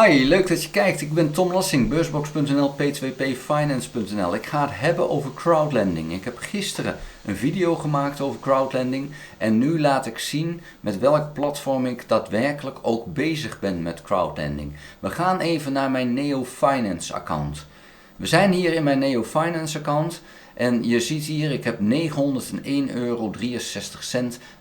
Hi, leuk dat je kijkt. Ik ben Tom Lassing, beursbox.nl, p2pfinance.nl. Ik ga het hebben over crowdlending. Ik heb gisteren een video gemaakt over crowdlending en nu laat ik zien met welk platform ik daadwerkelijk ook bezig ben met crowdlending. We gaan even naar mijn Neo Finance account. We zijn hier in mijn Neo Finance account en je ziet hier, ik heb 901,63 euro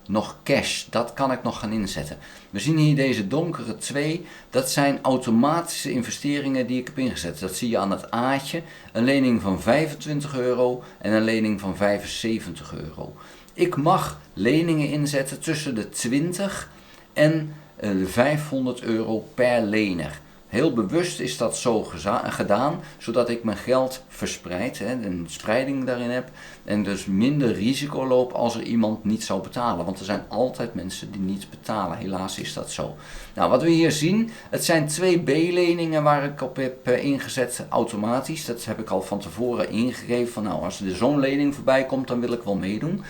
nog cash. Dat kan ik nog gaan inzetten. We zien hier deze donkere twee, dat zijn automatische investeringen die ik heb ingezet. Dat zie je aan het A'tje, een lening van 25 euro en een lening van 75 euro. Ik mag leningen inzetten tussen de 20 en de 500 euro per lener. Heel bewust is dat zo gedaan, zodat ik mijn geld verspreid, een spreiding daarin heb en dus minder risico loop als er iemand niet zou betalen. Want er zijn altijd mensen die niet betalen, helaas is dat zo. Nou, wat we hier zien, het zijn 2 B-leningen waar ik op heb ingezet automatisch. Dat heb ik al van tevoren ingegeven van nou, als er zo'n lening voorbij komt, dan wil ik wel meedoen.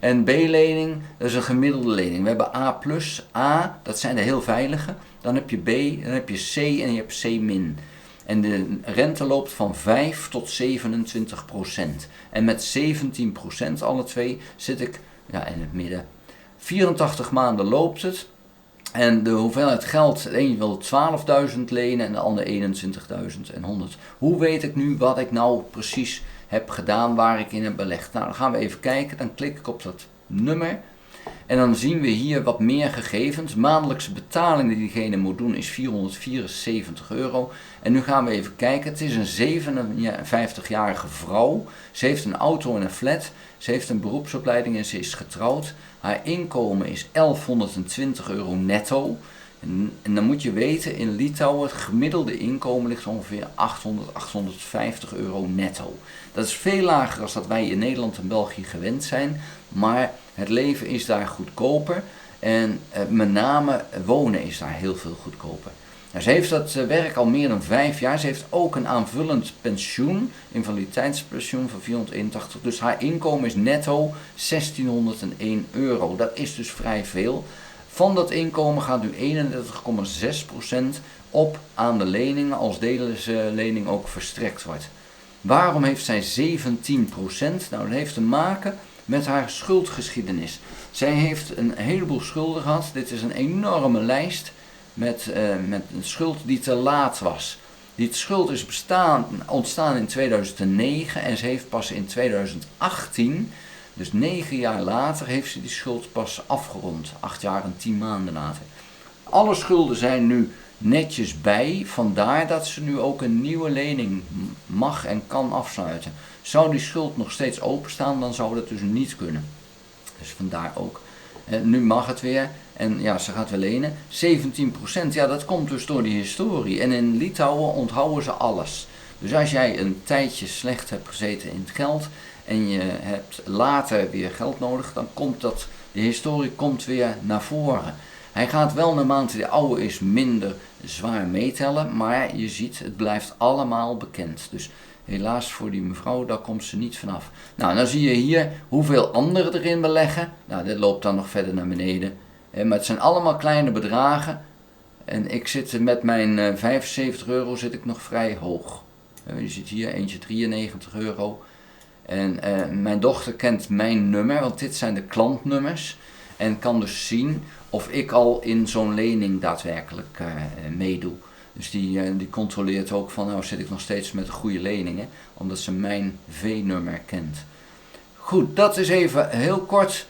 En B-lening, dat is een gemiddelde lening. We hebben A+, A, dat zijn de heel veilige. Dan heb je B, dan heb je C en je hebt C-. En de rente loopt van 5 tot 27%. En met 17% alle twee zit ik in het midden. 84 maanden loopt het. En de hoeveelheid geld, de een wil 12.000 lenen en de ander 21.100. Hoe weet ik nu wat ik nou precies heb gedaan, waar ik in heb belegd? Nou, dan gaan we even kijken. Dan klik ik op dat nummer. En dan zien we hier wat meer gegevens. Maandelijkse betaling die diegene moet doen is 474 euro. En nu gaan we even kijken. Het is een 57-jarige vrouw. Ze heeft een auto en een flat. Ze heeft een beroepsopleiding en ze is getrouwd. Haar inkomen is 1120 euro netto. En dan moet je weten, in Litouwen het gemiddelde inkomen ligt ongeveer 850 euro netto. Dat is veel lager dan dat wij in Nederland en België gewend zijn. Maar het leven is daar goedkoper en met name wonen is daar heel veel goedkoper. Nou, ze heeft dat werk al meer dan 5 jaar. Ze heeft ook een aanvullend pensioen, invaliditeitspensioen van 481. Dus haar inkomen is netto 1601 euro. Dat is dus vrij veel. Van dat inkomen gaat nu 31,6% op aan de leningen als deze lening ook verstrekt wordt. Waarom heeft zij 17%? Nou, dat heeft te maken met haar schuldgeschiedenis. Zij heeft een heleboel schulden gehad. Dit is een enorme lijst met een schuld die te laat was. Die schuld is ontstaan in 2009 en ze heeft pas in 2018, dus 9 jaar later, heeft ze die schuld pas afgerond. 8 jaar en 10 maanden later. Alle schulden zijn nu netjes bij, vandaar dat ze nu ook een nieuwe lening mag en kan afsluiten. Zou die schuld nog steeds openstaan, dan zou dat dus niet kunnen. Dus vandaar ook. Nu mag het weer en ja, ze gaat weer lenen. 17%, ja, dat komt dus door die historie. En in Litouwen onthouden ze alles. Dus als jij een tijdje slecht hebt gezeten in het geld en je hebt later weer geld nodig, dan komt dat, de historie komt weer naar voren. Hij gaat wel naarmate de oude is minder zwaar meetellen, maar je ziet, het blijft allemaal bekend. Dus helaas voor die mevrouw, daar komt ze niet vanaf. Nou, dan zie je hier hoeveel anderen erin beleggen. Nou, dit loopt dan nog verder naar beneden. Maar het zijn allemaal kleine bedragen. En ik zit met mijn 75 euro zit ik nog vrij hoog. Je ziet hier eentje 93 euro. En mijn dochter kent mijn nummer, want dit zijn de klantnummers. En kan dus zien of ik al in zo'n lening daadwerkelijk meedoe. Dus die controleert ook van, nou zit ik nog steeds met de goede leningen, omdat ze mijn V-nummer kent. Goed, dat is even heel kort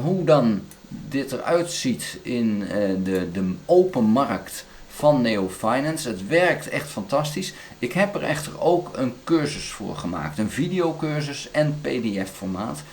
hoe dan dit eruit ziet in de open markt van Neo Finance. Het werkt echt fantastisch. Ik heb er echter ook een cursus voor gemaakt, een videocursus en PDF formaat,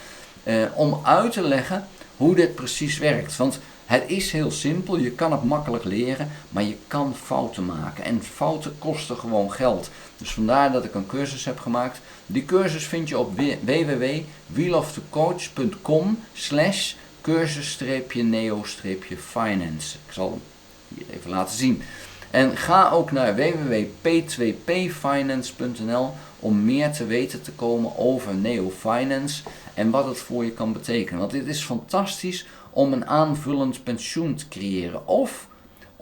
om uit te leggen hoe dit precies werkt. Want het is heel simpel, je kan het makkelijk leren, maar je kan fouten maken. En fouten kosten gewoon geld. Dus vandaar dat ik een cursus heb gemaakt. Die cursus vind je op www.wheelofthecoach.com/cursus-neo-finance. Ik zal hem hier even laten zien. En ga ook naar www.p2pfinance.nl om meer te weten te komen over Neo Finance en wat het voor je kan betekenen. Want dit is fantastisch om een aanvullend pensioen te creëren. Of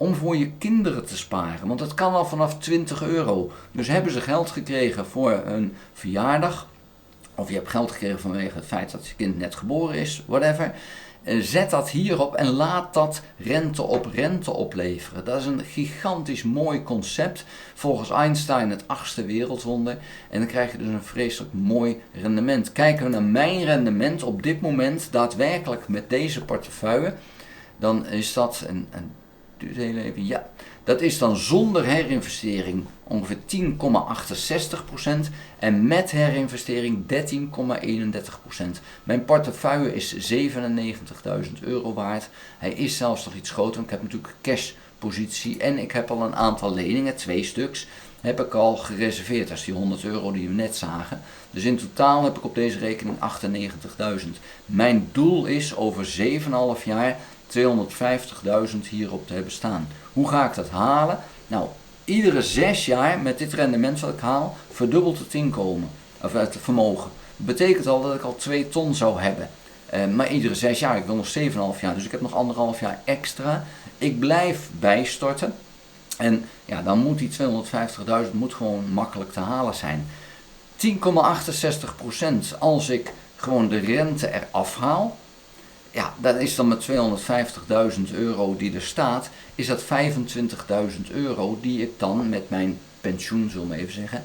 om voor je kinderen te sparen. Want dat kan al vanaf €20. Dus hebben ze geld gekregen voor een verjaardag, of je hebt geld gekregen vanwege het feit dat je kind net geboren is, whatever. Zet dat hierop en laat dat rente op rente opleveren. Dat is een gigantisch mooi concept. Volgens Einstein het 8e wereldwonder. En dan krijg je dus een vreselijk mooi rendement. Kijken we naar mijn rendement op dit moment daadwerkelijk met deze portefeuille. Dan is dat, duurt heel even, ja. Dat is dan zonder herinvestering ongeveer 10,68% en met herinvestering 13,31%. Mijn portefeuille is €97.000 waard. Hij is zelfs nog iets groter, want ik heb natuurlijk een cashpositie en ik heb al een aantal leningen, 2 stuks, heb ik al gereserveerd. Dat is die €100 die we net zagen. Dus in totaal heb ik op deze rekening 98.000. Mijn doel is over 7,5 jaar 250.000 hierop te hebben staan. Hoe ga ik dat halen? Nou, iedere 6 jaar met dit rendement wat ik haal, verdubbelt het inkomen, of het vermogen. Dat betekent al dat ik al 2 ton zou hebben. Maar iedere 6 jaar, ik wil nog 7,5 jaar, dus ik heb nog 1,5 jaar extra. Ik blijf bijstorten. En ja, dan moet die 250.000 moet gewoon makkelijk te halen zijn. 10,68% als ik gewoon de rente eraf haal. Ja, dat is dan met €250.000 die er staat, is dat €25.000 die ik dan met mijn pensioen, zullen we even zeggen,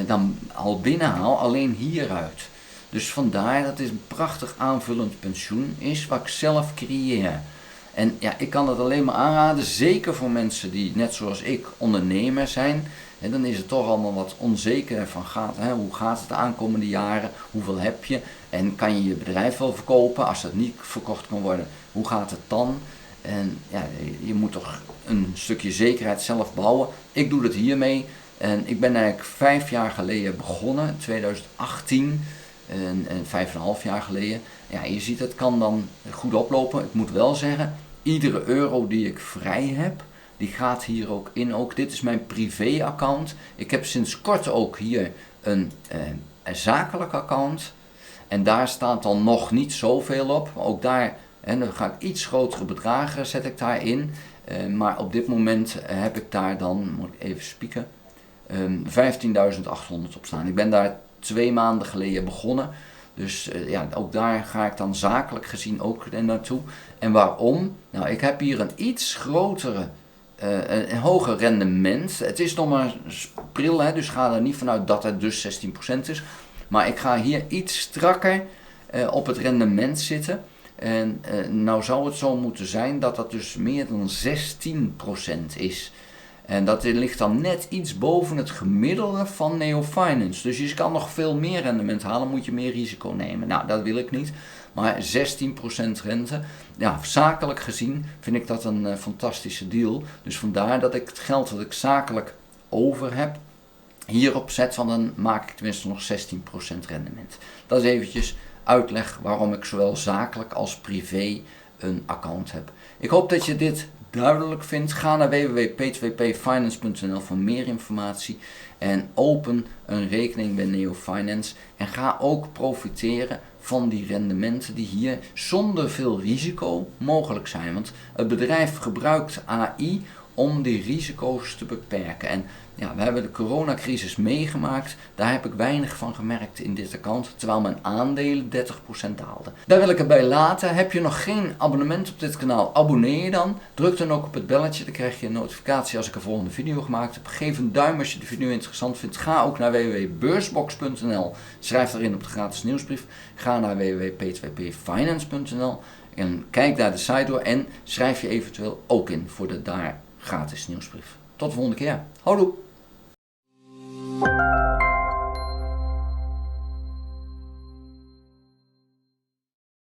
dan al binnenhaal, alleen hieruit. Dus vandaar dat dit een prachtig aanvullend pensioen is, wat ik zelf creëer. En ja, ik kan dat alleen maar aanraden, zeker voor mensen die net zoals ik ondernemer zijn. En dan is het toch allemaal wat onzeker van hoe gaat het de aankomende jaren, hoeveel heb je en kan je je bedrijf wel verkopen, als dat niet verkocht kan worden, hoe gaat het dan? En ja, je moet toch een stukje zekerheid zelf bouwen. Ik doe dat hiermee en ik ben eigenlijk 5 jaar geleden begonnen, 2018 en 5,5 jaar geleden. Ja, je ziet het kan dan goed oplopen. Ik moet wel zeggen, iedere euro die ik vrij heb, die gaat hier ook in. Ook dit is mijn privé-account. Ik heb sinds kort ook hier een zakelijk account. En daar staat dan nog niet zoveel op. Maar ook daar, dan ga ik iets grotere bedragen zet ik daarin. Maar op dit moment heb ik daar dan, moet ik even spieken, 15.800 op staan. Ik ben daar 2 maanden geleden begonnen. Dus ja, ook daar ga ik dan zakelijk gezien ook naartoe. En waarom? Nou, ik heb hier een iets grotere, een hoger rendement. Het is nog maar pril, dus ga er niet vanuit dat het dus 16% is. Maar ik ga hier iets strakker op het rendement zitten. En nou zou het zo moeten zijn dat dat dus meer dan 16% is. En dat ligt dan net iets boven het gemiddelde van Neo Finance. Dus je kan nog veel meer rendement halen, moet je meer risico nemen. Nou, dat wil ik niet. Maar 16% rente, ja, zakelijk gezien vind ik dat een fantastische deal. Dus vandaar dat ik het geld dat ik zakelijk over heb, hierop zet, van dan maak ik tenminste nog 16% rendement. Dat is eventjes uitleg waarom ik zowel zakelijk als privé een account heb. Ik hoop dat je dit duidelijk vindt. Ga naar www.p2pfinance.nl voor meer informatie en open een rekening bij Neo Finance en ga ook profiteren van die rendementen die hier zonder veel risico mogelijk zijn. Want het bedrijf gebruikt AI om die risico's te beperken. En ja, we hebben de coronacrisis meegemaakt. Daar heb ik weinig van gemerkt in dit account, terwijl mijn aandelen 30% daalden. Daar wil ik het bij laten. Heb je nog geen abonnement op dit kanaal? Abonneer je dan. Druk dan ook op het belletje, dan krijg je een notificatie als ik een volgende video gemaakt heb. Geef een duim als je de video interessant vindt. Ga ook naar www.beursbox.nl. Schrijf daarin op de gratis nieuwsbrief. Ga naar www.p2pfinance.nl en kijk daar de site door en schrijf je eventueel ook in voor de daar gratis nieuwsbrief. Tot de volgende keer. Houdoe!